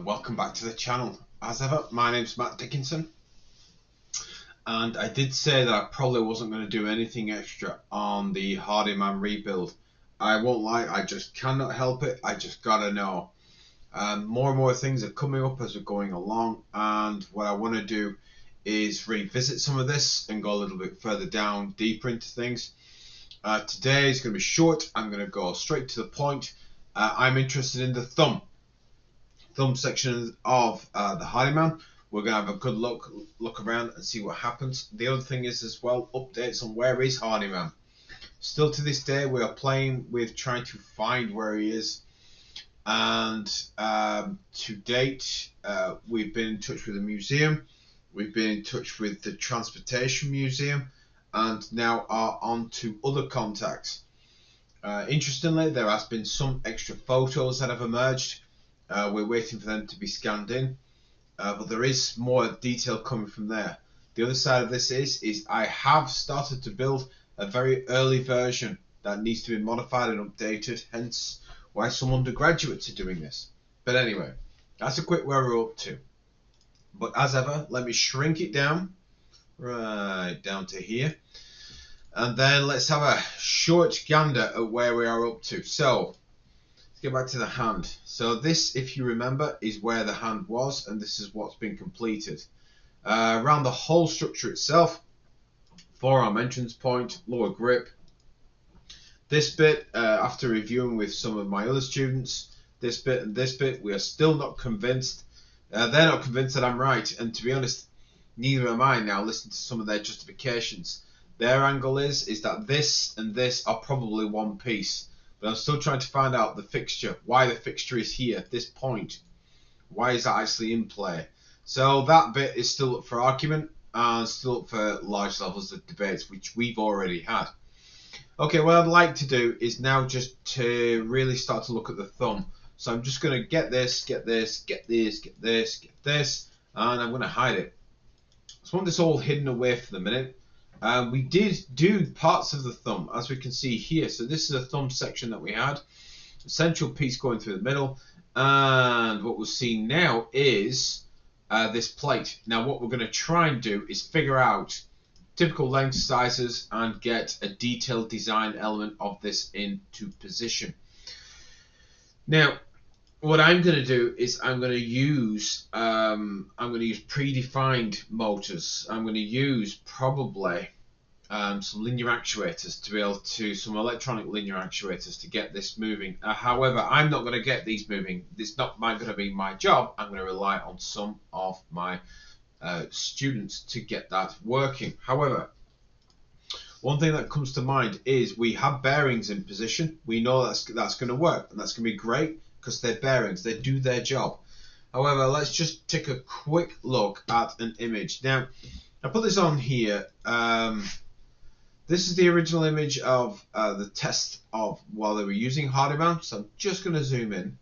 Welcome back to the channel. As ever, my name's Matt Dickinson, and I did say that I probably wasn't going to do anything extra on the Hardiman rebuild. I won't lie, I just cannot help it. I just gotta know. More and more things are coming up as we're going along, and what I want to do is revisit some of this and go a little bit further down, deeper into things. Today is going to be short. I'm going to go straight to the point. I'm interested in the thumb section of the Hardiman. We're going to have a good look around and see what happens. The other thing is as well, updates on where is Hardiman. Still to this day, we are playing with trying to find where he is. And to date, we've been in touch with the museum. We've been in touch with the transportation museum, and now are on to other contacts. Interestingly, there has been some extra photos that have emerged. We're waiting for them to be scanned in, but there is more detail coming from there. The other side of this is I have started to build a very early version that needs to be modified and updated, hence why some undergraduates are doing this. But anyway, that's a quick where we're up to. But as ever, let me shrink it down, right down to here. And then let's have a short gander at where we are up to. So, let's get back to the hand. So this, if you remember, is where the hand was, and this is what's been completed. Around the whole structure itself, forearm entrance point, lower grip. This bit, after reviewing with some of my other students, this bit and this bit, we are still not convinced. They're not convinced that I'm right, and to be honest, neither am I now. Listen to some of their justifications. Their angle is that this and this are probably one piece, but I'm still trying to find out the fixture, why the fixture is here at this point. Why is that actually in play? So that bit is still up for argument and still up for large levels of debates, which we've already had. Okay, what I'd like to do is now just to really start to look at the thumb. So I'm just going to get this, get this, get this, get this, get this, and I'm going to hide it. So I want this all hidden away for the minute. We did do parts of the thumb, as we can see here. So this is a thumb section that we had. A central piece going through the middle. And what we're seeing now is this plate. Now what we're going to try and do is figure out typical length sizes and get a detailed design element of this into position. Now, what I'm going to do is I'm going to use predefined motors. I'm going to use probably some linear actuators to be able to, some electronic linear actuators to get this moving. However, I'm not going to get these moving. It's not going to be my job. I'm going to rely on some of my students to get that working. However, one thing that comes to mind is we have bearings in position. We know that's going to work, and that's going to be great because they're bearings. They do their job. However, let's just take a quick look at an image. Now, I put this on here. This is the original image of the test of while they were using Hardiman. So I'm just going to zoom in.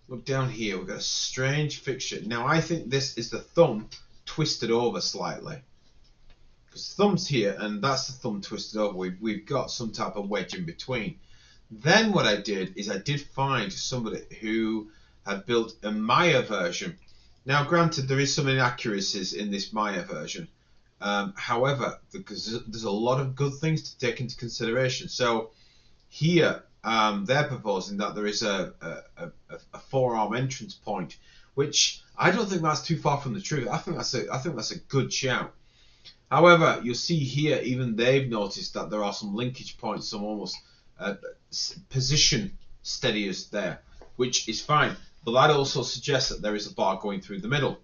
Look down here. We've got a strange fixture. Now, I think this is the thumb twisted over slightly. Because the thumb's here, and that's the thumb twisted over. We've got some type of wedge in between. Then what I did is I did find somebody who had built a Maya version. Now, granted, there is some inaccuracies in this Maya version. However, because there's a lot of good things to take into consideration. So here, they're proposing that there is a forearm entrance point, which I don't think that's too far from the truth. I think that's a good shout. However, you'll see here, even they've noticed that there are some linkage points, some almost position steadiers there, which is fine. But that also suggests that there is a bar going through the middle.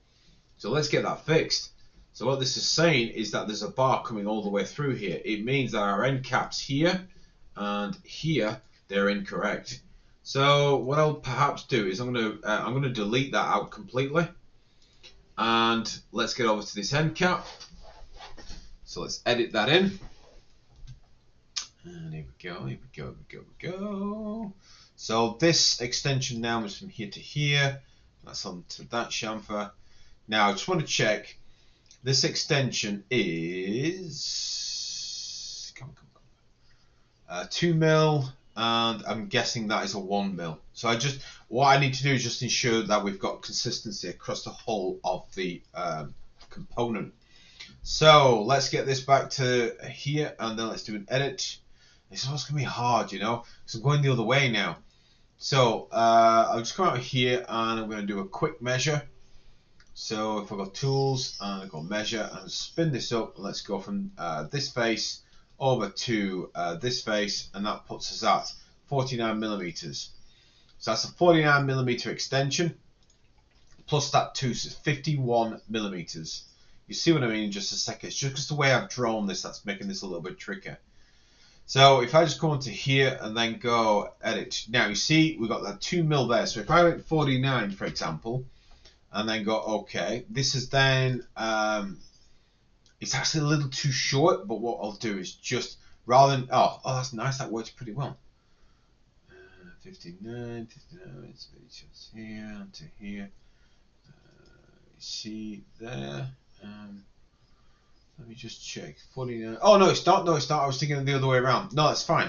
So let's get that fixed. So what this is saying is that there's a bar coming all the way through here. It means that our end caps here and here, they're incorrect. So what I'll perhaps do is I'm going to delete that out completely, and let's get over to this end cap. So let's edit that in. And here we go, here we go, here we go. So this extension now is from here to here. That's onto that chamfer. Now I just want to check. This extension is 2 mil, and I'm guessing that is a 1 mil. So I just what I need to do is just ensure that we've got consistency across the whole of the component. So let's get this back to here, and then let's do an edit. This is what's going to be hard, you know, because I'm going the other way now. So I'll just come out here, and I'm going to do a quick measure. So if I go tools and I go measure and spin this up, let's go from this face over to this face, and that puts us at 49 millimeters. So that's a 49 millimeter extension plus that 2, so 51 millimeters. You see what I mean in just a second. It's just the way I've drawn this that's making this a little bit trickier. So if I just go into here and then go edit, now you see we've got that 2 mil there. So if I went 49, for example, and then go OK, this is then it's actually a little too short, but what I'll do is just rather than oh that's nice, that works pretty well. 59, it's just here to here. See there. Let me just check. 49. Oh no, it's not. No, it's not. I was thinking the other way around. No, that's fine.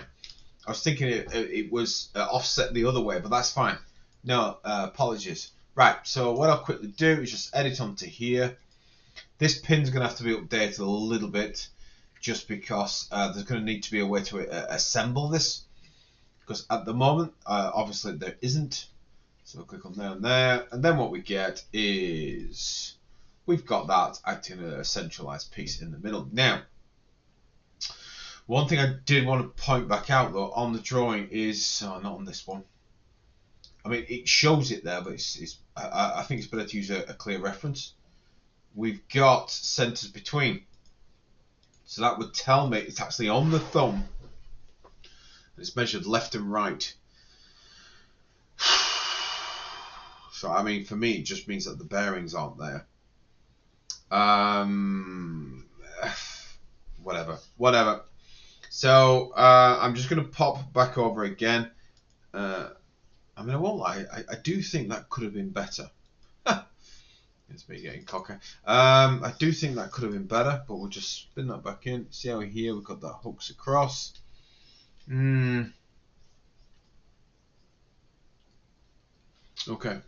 I was thinking it was offset the other way, but that's fine. No, apologies. Right. So what I'll quickly do is just edit onto here. This pin's going to have to be updated a little bit, just because there's going to need to be a way to assemble this. Because at the moment, obviously there isn't. So we'll click on there and there, and then what we get is we've got that acting as a centralized piece in the middle. Now, one thing I did want to point back out though on the drawing is not on this one. I mean, it shows it there, but I think it's better to use a clear reference. We've got centers between, so that would tell me it's actually on the thumb. It's measured left and right. So I mean, for me, it just means that the bearings aren't there. Whatever. So I'm just going to pop back over again. I mean, I won't lie. I do think that could have been better. It's me getting cocky. I do think that could have been better, but we'll just spin that back in. See how here we've got that hooks across. Okay.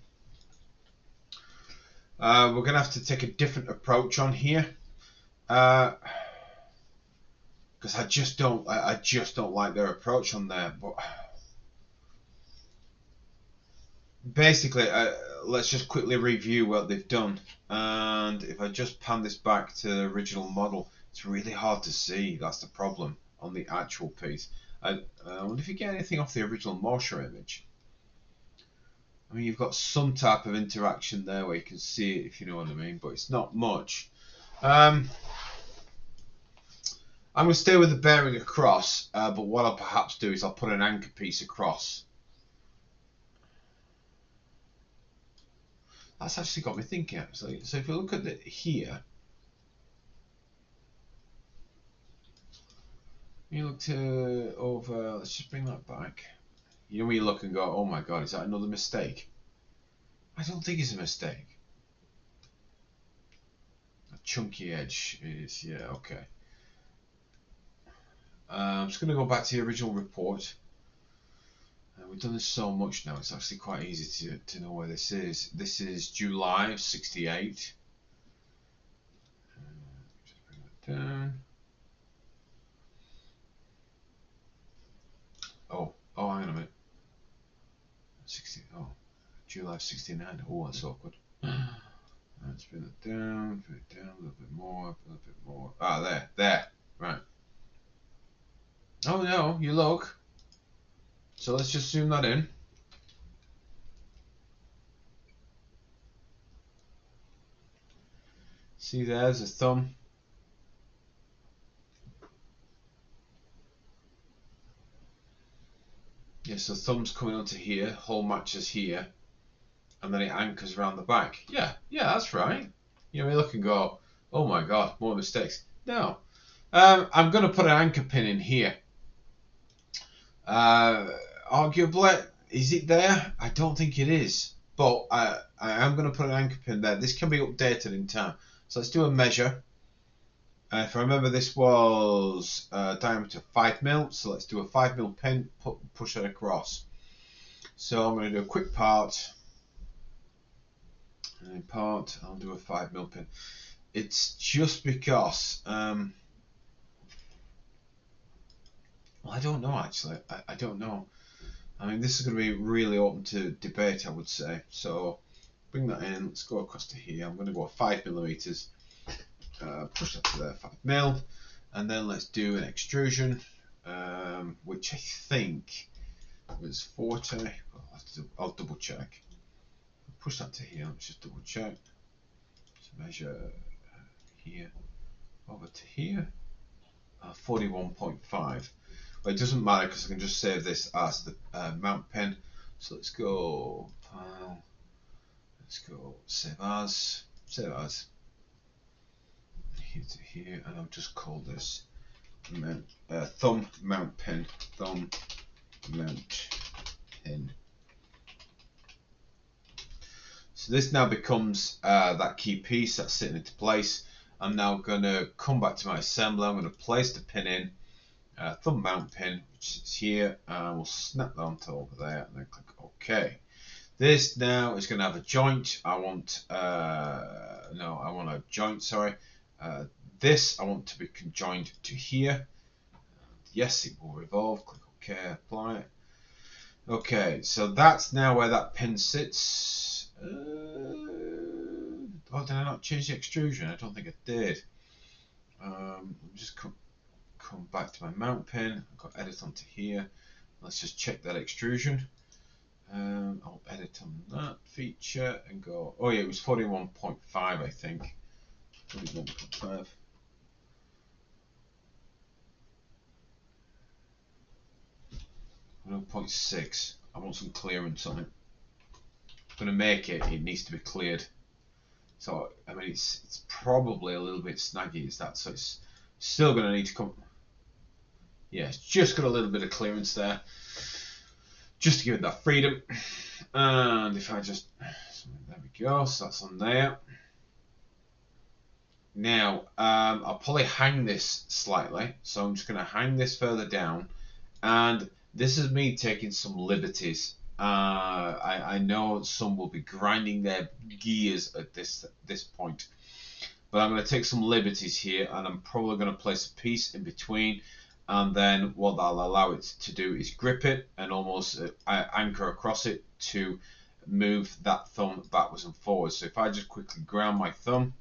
We're going to have to take a different approach on here, because I just don't like their approach on there. But basically, let's just quickly review what they've done. And if I just pan this back to the original model, it's really hard to see. That's the problem on the actual piece. I wonder if you get anything off the original Morsha image. I mean, you've got some type of interaction there where you can see it, if you know what I mean, but it's not much. I'm going to stay with the bearing across, but what I'll perhaps do is I'll put an anchor piece across. That's actually got me thinking, actually. So if you look at it here, you look to over, let's just bring that back. You know when you look and go, oh my god, is that another mistake? I don't think it's a mistake. A chunky edge is, yeah, okay. I'm just going to go back to the original report. We've done this so much now, it's actually quite easy to know where this is. This is July of 68. Just bring that down. Oh, hang on a minute. 60. Oh, July 69. Oh, that's awkward. Let's bring it down, a little bit more. Ah, there. Right. Oh no, you look. So let's just zoom that in. See, there's a thumb. Yeah, so thumb's coming onto here, hole matches here, and then it anchors around the back. Yeah, that's right. You know, we look and go, oh my god, more mistakes. No. I'm going to put an anchor pin in here. Arguably, is it there? I don't think it is, but I am going to put an anchor pin there. This can be updated in time. So let's do a measure. If I remember, this was diameter 5 mil, so let's do a 5 mil pin, push it across. So I'm going to do a quick part. And in part, I'll do a 5mm pin. It's just because, well, I don't know actually. I don't know. I mean, this is going to be really open to debate, I would say. So bring that in. Let's go across to here. I'm going to go 5mm. Push that to there, 5mm, and then let's do an extrusion, which I think was 40. I'll double check. Push that to here. Let's just double check. So measure here over to here. 41.5. Well, it doesn't matter because I can just save this as the mount pin. So let's go file. Let's go save as. Save as. Here to here, and I'll just call this thumb mount pin. Thumb mount pin. So this now becomes that key piece that's sitting into place. I'm now going to come back to my assembly. I'm going to place the pin in, thumb mount pin, which is here, and we'll snap that onto over there, and then click OK. This now is going to have a joint. I want a joint. Sorry. This I want to be conjoined to here. Yes, it will revolve. Click OK. Apply it. Okay, so that's now where that pin sits. Oh, did I not change the extrusion? I don't think I did. Just come back to my mount pin. I've got edit onto here. Let's just check that extrusion. I'll edit on that feature and go. Oh yeah, it was 41.5, I think. 41.5. No 0.6. I want some clearance on it. If I'm going to make it, it needs to be cleared. So I mean, it's probably a little bit snaggy, is that? So it's still going to need to come. Yeah, it's just got a little bit of clearance there, just to give it that freedom. And if I just, there we go. So that's on there. Now I'll probably hang this slightly. So I'm just going to hang this further down, and this is me taking some liberties. I know some will be grinding their gears at this point, but I'm going to take some liberties here, and I'm probably going to place a piece in between, and then what that'll allow it to do is grip it and almost anchor across it to move that thumb backwards and forwards. So if I just quickly ground my thumb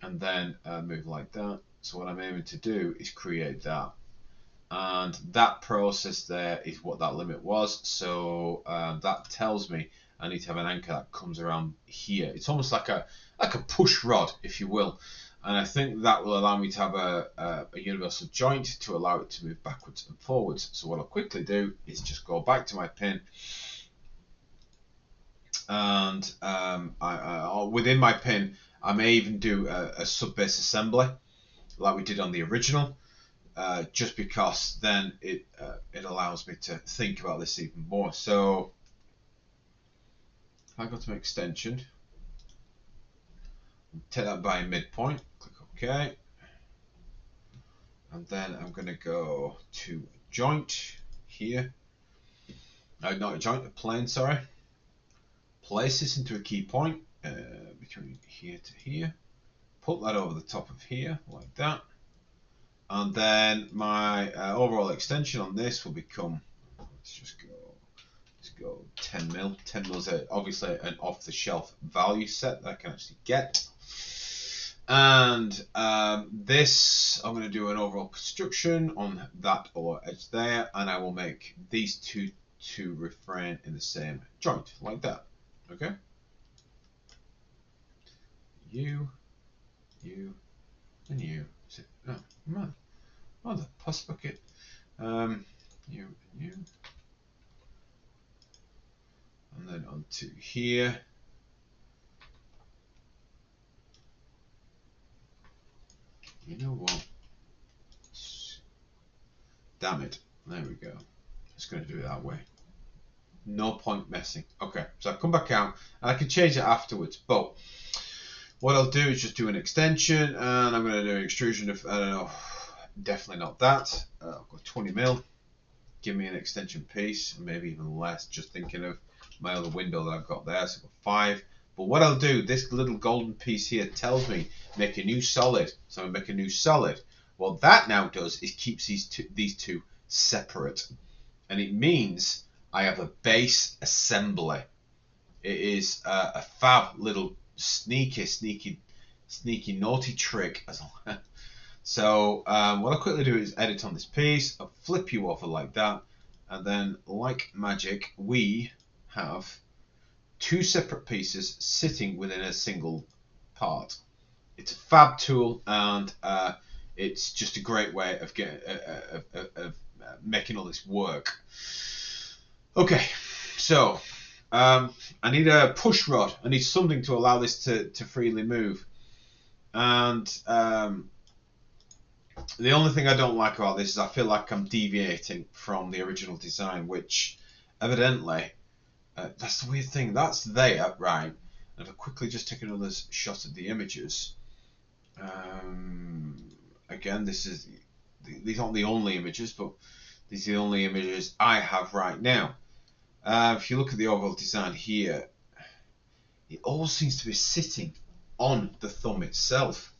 and then move like that, so what I'm aiming to do is create that. And that process there is what that limit was. So that tells me I need to have an anchor that comes around here. It's almost like a push rod, if you will. And I think that will allow me to have a universal joint to allow it to move backwards and forwards. So what I'll quickly do is just go back to my pin. And within my pin, I may even do a sub-base assembly like we did on the original. Just because then it allows me to think about this even more. So if I go to my extension, take that by midpoint, click OK, and then I'm going to go to joint here. Not a joint, a plane, sorry. Place this into a key point between here to here. Put that over the top of here like that. And then my overall extension on this will become, let's go 10mm. 10mm is obviously an off-the-shelf value set that I can actually get. And this, I'm going to do an overall construction on that lower edge there, and I will make these two to refrain in the same joint, like that. Okay? You, and you. Oh, man. Oh, the pus bucket. You and you. And then onto here. You know what? Damn it. There we go. Just going to do it that way. No point messing. Okay, so I'll come back out. And I can change it afterwards. But what I'll do is just do an extension. And I'm going to do an extrusion of, I don't know, definitely not that. I've got 20mm. give me an extension piece, maybe even less, just thinking of my other window that I've got there. So I've got 5. But what I'll do, this little golden piece here tells me make a new solid. So I make a new solid. What that now does is keeps these two separate. And it means I have a base assembly. It is a fab little sneaky naughty trick. So what I'll quickly do is edit on this piece. I'll flip you over like that. And then like magic, we have 2 separate pieces sitting within a single part. It's a fab tool, and it's just a great way of making all this work. Okay, so I need a push rod. I need something to allow this to freely move. And the only thing I don't like about this is I feel like I'm deviating from the original design, which evidently, that's the weird thing. That's there, right? And if I quickly just take another shot at the images. Again, these aren't the only images, but these are the only images I have right now. If you look at the overall design here, it all seems to be sitting on the thumb itself.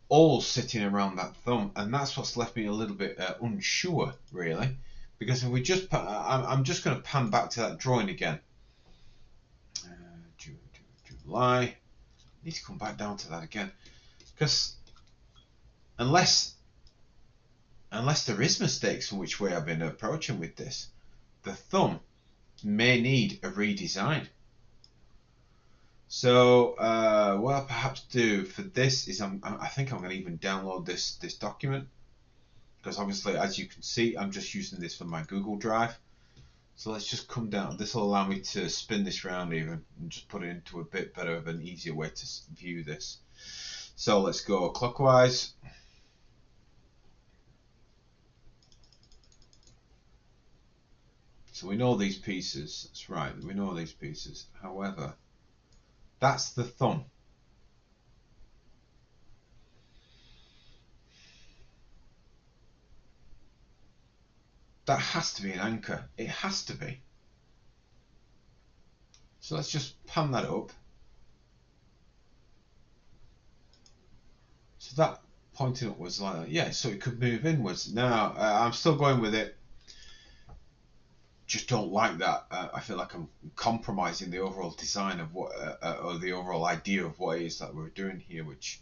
All sitting around that thumb, and that's what's left me a little bit unsure, really. Because if we just, I'm just going to pan back to that drawing again. July. I need to come back down to that again, because unless there is mistakes in which way I've been approaching with this, the thumb may need a redesign. So what I'll perhaps do for this is I think I'm going to even download this document, because obviously, as you can see, I'm just using this for my Google Drive. So let's just come down. This will allow me to spin this round even and just put it into a bit better of an easier way to view this. So let's go clockwise. So we know these pieces. That's right, we know these pieces. However, that's the thumb. That has to be an anchor. It has to be. So let's just pan that up. So that pointing upwards like that. Yeah, so it could move inwards. Now, I'm still going with it. Just don't like that. I feel like I'm compromising the overall design of what, or the overall idea of what it is that we're doing here, which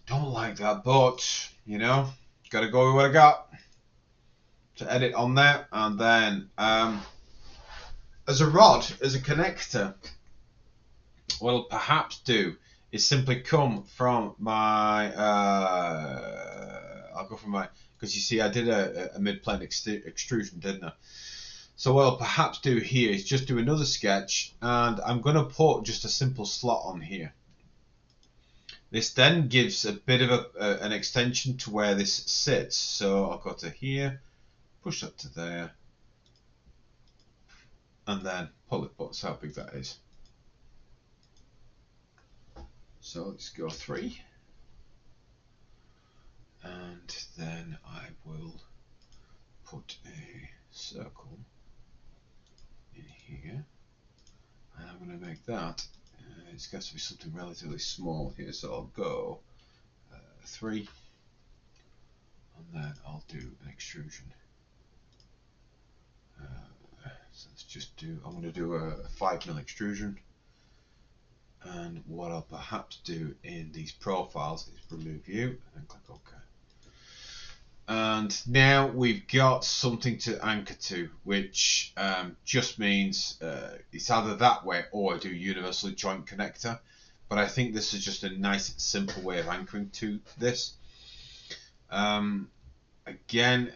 don't like that. But, you know, gotta go with what I got. To edit on there, and then as a rod, as a connector, what I'll perhaps do is simply come from my I'll go from my, because you see I did a mid-plane extrusion, didn't I? So what I'll perhaps do here is just do another sketch, and I'm going to put just a simple slot on here. This then gives a bit of an extension to where this sits. So I'll go to here, push that to there, and then pull it up. So how big that is. So let's go 3, and then I will put a circle in here, and I'm going to make that. It's got to be something relatively small here, so I'll go 3, and then I'll do an extrusion. So let's just do, I'm going to do a 5mm extrusion, and what I'll perhaps do in these profiles is remove you and click OK. And now we've got something to anchor to, which just means it's either that way or I do universal joint connector. But I think this is just a nice simple way of anchoring to this. Again,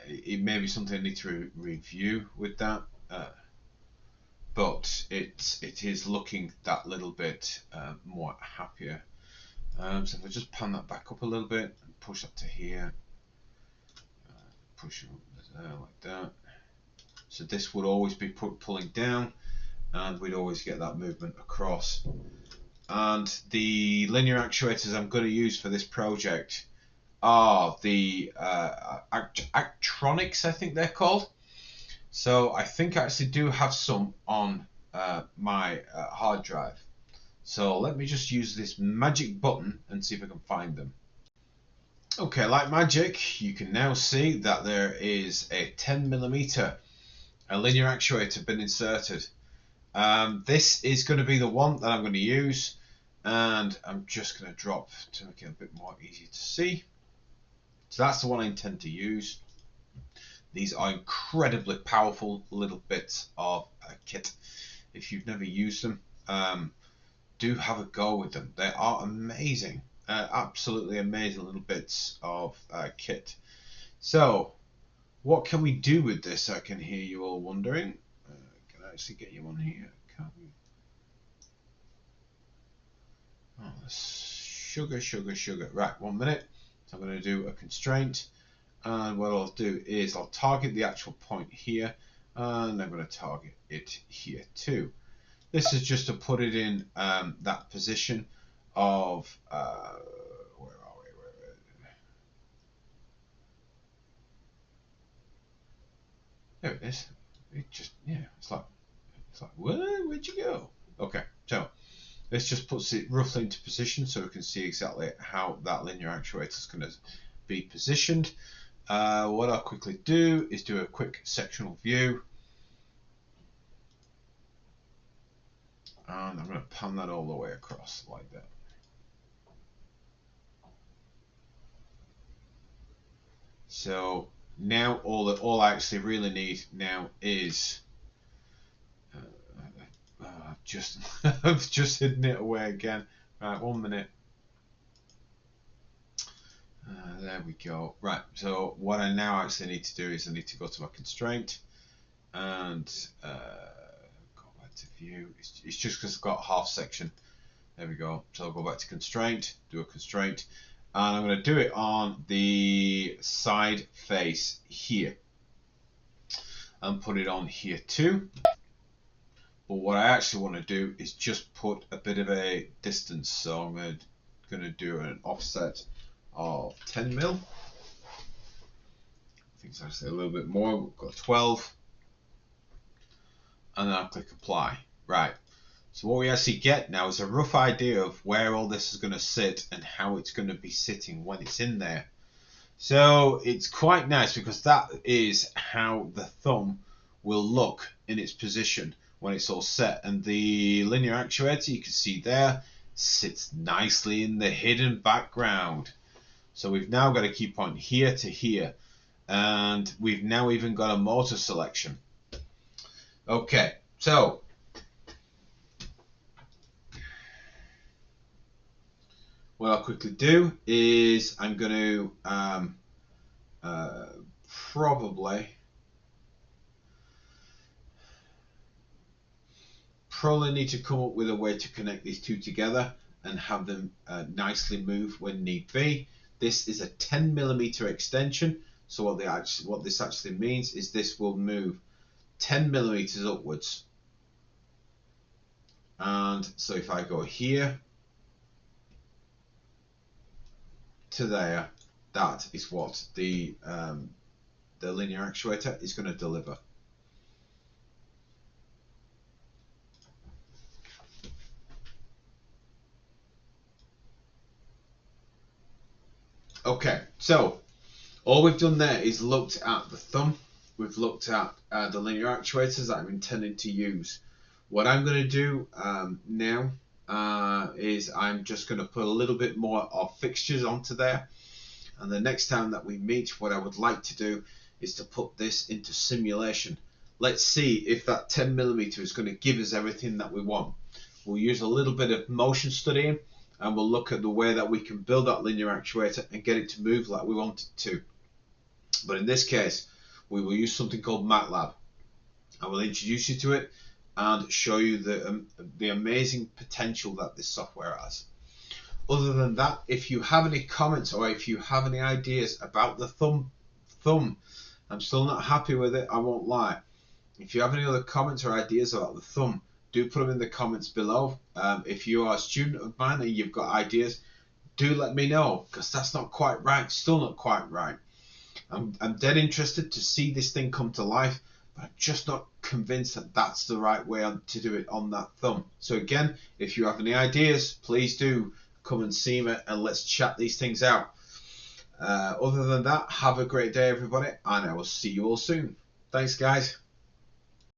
it may be something I need to review with that, but it is looking that little bit more happier. So if I just pan that back up a little bit and push that to here, push it up there like that. So this would always be pulling down, and we'd always get that movement across. And the linear actuators I'm going to use for this project are the electronics, I think they're called. So I think I actually do have some on my hard drive. So let me just use this magic button and see if I can find them. Okay, like magic, you can now see that there is a 10mm linear actuator been inserted. This is going to be the one that I'm going to use, and I'm just going to drop to make it a bit more easy to see. So that's the one I intend to use. These are incredibly powerful little bits of kit. If you've never used them, do have a go with them. They are amazing, absolutely amazing little bits of kit. So what can we do with this? I can hear you all wondering. Can I actually get you on here? Can't we? Oh, sugar. Right, 1 minute. So I'm going to do a constraint, and what I'll do is I'll target the actual point here, and I'm going to target it here too. This is just to put it in that position of where are we? There it is. It just it's like where'd you go? Okay, so this just puts it roughly into position so we can see exactly how that linear actuator is going to be positioned. What I'll quickly do is do a quick sectional view. And I'm going to pan that all the way across like that. So now all I actually really need now is I've just hidden it away again. Right, 1 minute. There we go. Right, so what I now actually need to do is I need to go to my constraint and go back to view. It's just because I've got half section. There we go. So I'll go back to constraint, do a constraint, and I'm going to do it on the side face here and put it on here too. But what I actually want to do is just put a bit of a distance. So I'm going to do an offset of 10 mil. I think it's actually a little bit more. We've got 12. And then I'll click apply. Right. So what we actually get now is a rough idea of where all this is going to sit and how it's going to be sitting when it's in there. So it's quite nice because that is how the thumb will look in its position when it's all set. And the linear actuator, you can see there, sits nicely in the hidden background. So we've now got a key point here to here. And we've now even got a motor selection. Okay, so what I'll quickly do is I'm going to probably need to come up with a way to connect these two together and have them nicely move when need be. This is a 10mm extension, so what this actually means is this will move 10mm upwards. And so if I go here to there, that is what the linear actuator is going to deliver. Okay, so all we've done there is looked at the thumb. We've looked at the linear actuators that I'm intending to use. What I'm going to do now is I'm just going to put a little bit more of fixtures onto there. And the next time that we meet, what I would like to do is to put this into simulation. Let's see if that 10mm is going to give us everything that we want. We'll use a little bit of motion studying, and we'll look at the way that we can build that linear actuator and get it to move like we want it to. But in this case, we will use something called MATLAB. I will introduce you to it and show you the amazing potential that this software has. Other than that, if you have any comments or if you have any ideas about the thumb, I'm still not happy with it, I won't lie. If you have any other comments or ideas about the thumb, do put them in the comments below. If you are a student of mine and you've got ideas, do let me know, because that's not quite right, still not quite right. I'm dead interested to see this thing come to life, but I'm just not convinced that that's the right way to do it on that thumb. So again, if you have any ideas, please do come and see me and let's chat these things out. Other than that, have a great day, everybody, and I will see you all soon. Thanks, guys.